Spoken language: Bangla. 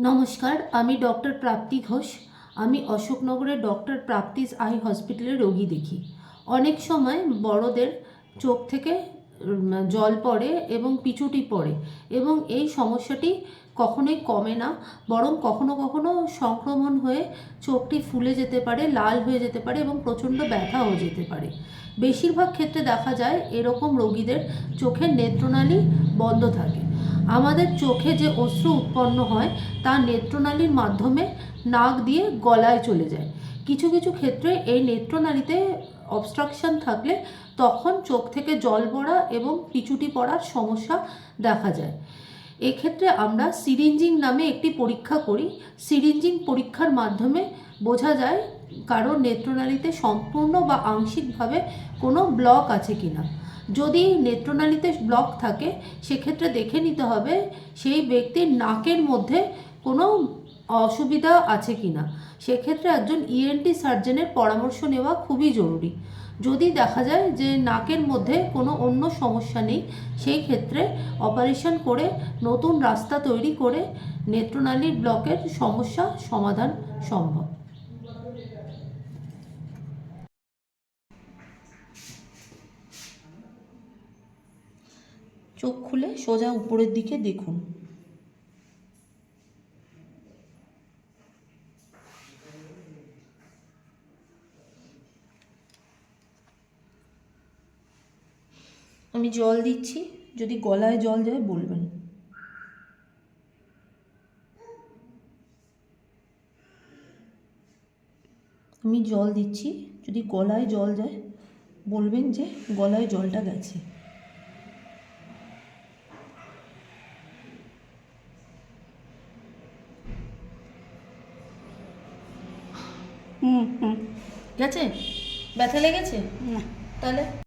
নমস্কার, আমি ডক্টর প্রাপ্তি ঘোষ। আমি অশোকনগরের ডক্টর প্রাপ্তিস আই হসপিটালে রোগী দেখি। অনেক সময় বড়দের চোখ থেকে জল পড়ে এবং পিছুটি পড়ে এবং এই সমস্যাটি কখনোই কমে না, বরং কখনো কখনো সংক্রমণ হয়ে চোখটি ফুলে যেতে পারে, লাল হয়ে যেতে পারে এবং প্রচণ্ড ব্যথা হয়ে যেতে পারে। বেশিরভাগ ক্ষেত্রে দেখা যায় এরকম রোগীদের চোখের নেত্রনালী বন্ধ থাকে। আমাদের চোখে যে অশ্রু উৎপন্ন হয় তা নেত্রনালীর মাধ্যমে নাক দিয়ে গলায় চলে যায়। কিছু কিছু ক্ষেত্রে এই নেত্রনালীতে অবস্ট্রাকশন থাকলে তখন চোখ থেকে জল পড়া এবং পিছুটি পড়ার সমস্যা দেখা যায়। এক্ষেত্রে আমরা সিরিঞ্জিং নামে একটি পরীক্ষা করি। সিরিঞ্জিং পরীক্ষার মাধ্যমে বোঝা যায় কারোর নেত্রনালীতে সম্পূর্ণ বা আংশিকভাবে কোনো ব্লক আছে কিনা। যদি নেত্রনালীতে ব্লক থাকে সেক্ষেত্রে দেখে নিতে হবে সেই ব্যক্তির নাকের মধ্যে কোনো অসুবিধা আছে কিনা। সেক্ষেত্রে একজন ইএনটি সার্জনের পরামর্শ নেওয়া খুবই জরুরি। যদি দেখা যায় যে নাকের মধ্যে কোনো অন্য সমস্যা নেই, সেই ক্ষেত্রে অপারেশন করে নতুন রাস্তা তৈরি করে নেত্রনালীর ব্লকের সমস্যা সমাধান সম্ভব। চোখ খুলে সোজা উপরের দিকে দেখুন। আমি জল দিচ্ছি, যদি গলায় জল যায় বলবেন। আমি জল দিচ্ছি, যদি গলায় জল যায় বলবেন যে গলায় জলটা গেছে। হুম হুম গেছে? ব্যথা লেগেছে? না। তাহলে